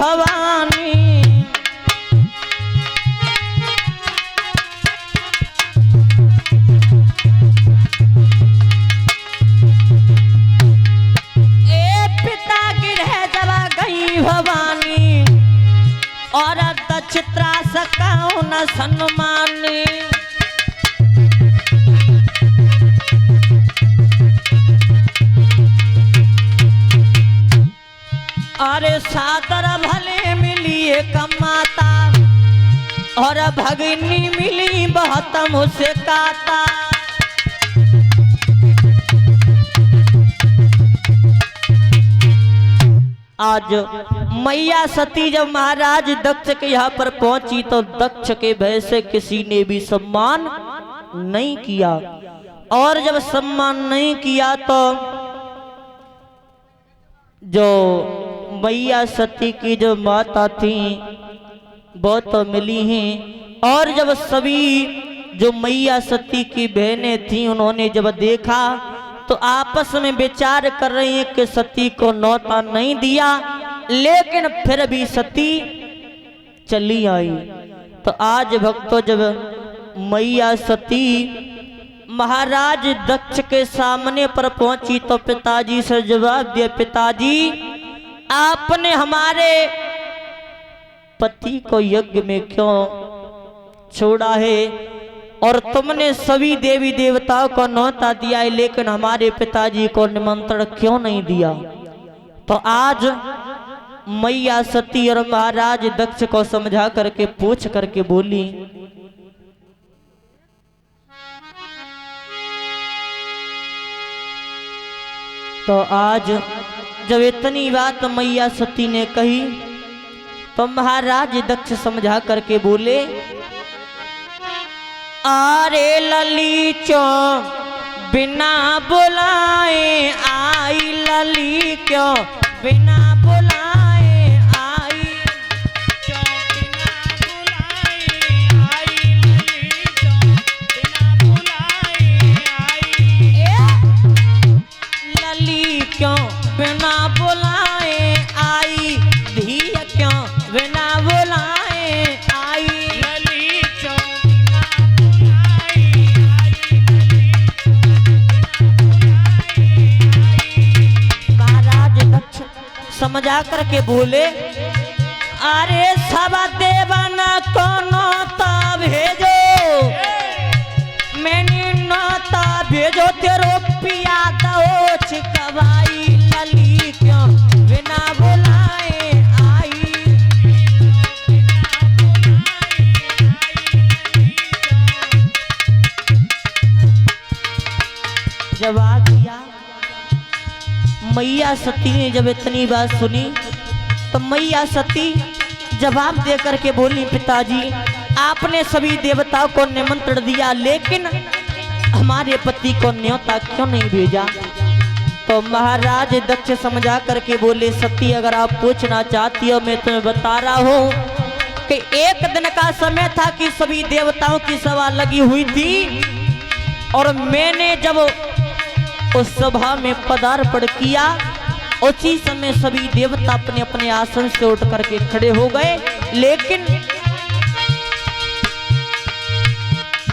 भवानी। ए पिता गिरह जब गई भवानी और दक्षित्रा सकाओ न सम्मानी। अरे सादर भले मिली एक माता और भगिनी मिली बहुत मुझसे काता। आज मैया सती जब महाराज दक्ष के यहाँ पर पहुंची तो दक्ष के भय से किसी ने भी सम्मान नहीं किया और जब सम्मान नहीं किया तो जो मैया सती की जो माता थी वो तो मिली हैं और जब सभी जो मैया सती की बहनें थी उन्होंने जब देखा तो आपस में विचार कर रही हैं कि सती को न्योता नहीं दिया, लेकिन फिर भी सती चली आई। तो आज भक्तों जब मैया सती महाराज दक्ष के सामने पर पहुंची तो पिताजी से जवाब दिया, पिताजी आपने हमारे पति को यज्ञ में क्यों छोड़ा है और तुमने सभी देवी देवताओं को न्योता दिया है, लेकिन हमारे पिताजी को निमंत्रण क्यों नहीं दिया। तो आज मैया सती और महाराज दक्ष को समझा करके पूछ करके बोली, तो आज जब इतनी बात मैया सती ने कही तो महाराज दक्ष समझा करके बोले, अरे ललीचो बिना बुलाए आई, लली क्यों बिना बुलाए आई, क्यों बिना बुलाए आई, लली क्यों बिना बुलाए आई, लली क्यों बिना बुलाए आई, धी क्यों बिना बुलाए आई, लली क्यों समझा करके बोले, अरे सब देवन को नौता भेजो, मैंने नौता भेजो तेरो पिया दो छिकवाई, लली क्यों बिना बुलाए आई, जवाब दिया। मैया सती ने जब इतनी बात सुनी तो मैया सती जवाब दे करके बोली, पिताजी आपने सभी देवताओं को निमंत्रण दिया लेकिन हमारे पति को न्योता क्यों नहीं भेजा। तो महाराज दक्ष समझा करके बोले, सती अगर आप पूछना चाहती हो मैं तुम्हें बता रहा हूँ कि एक दिन का समय था कि सभी देवताओं की सभा लगी हुई थी और मैंने जब उस सभा में पदार्पण किया उसी समय सभी देवता अपने अपने आसन से उठ करके खड़े हो गए, लेकिन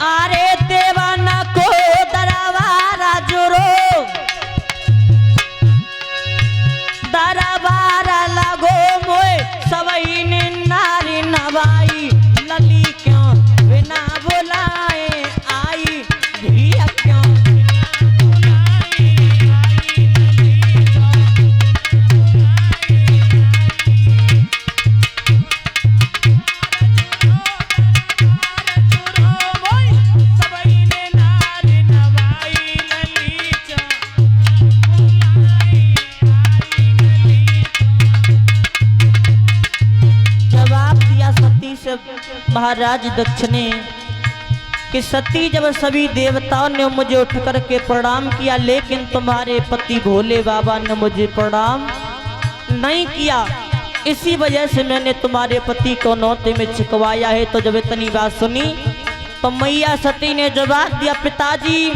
अरे देवाना को दरबारा जोरो, दरबारा लगो मोए सबई ने नारी नवाई, लली क्यों बिना बुलाए आई, धिया क्यों महाराज दक्ष ने कि सती जब सभी देवताओं ने मुझे उठ करके प्रणाम किया लेकिन तुम्हारे पति भोले बाबा ने मुझे प्रणाम नहीं किया, इसी वजह से मैंने तुम्हारे पति को न्योते में छिकवाया है। तो जब इतनी बात सुनी तो मैया सती ने जवाब दिया, पिताजी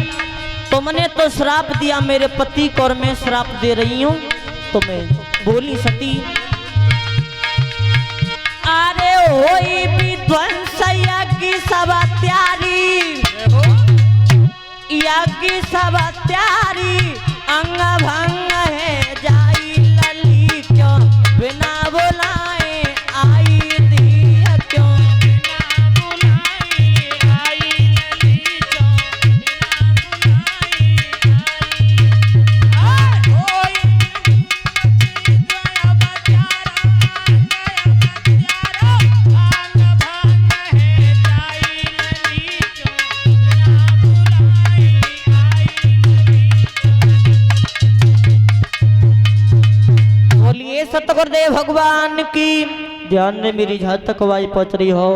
तुमने तो श्राप दिया मेरे पति को और मैं श्राप दे रही हूँ तुम्हें। बोली सती लागी सब त्यारी अंग भंग है जाई लली क्यों बिना बुलाए आई दिया क्यों सतगुरुदेव भगवान की। ध्यान में मेरी जहां तक आवाज पहुंच रही हो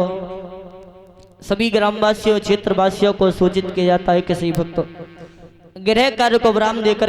सभी ग्रामवासियों क्षेत्रवासियों को सूचित किया जाता है कि सही भक्त गृह कार्य को विराम देकर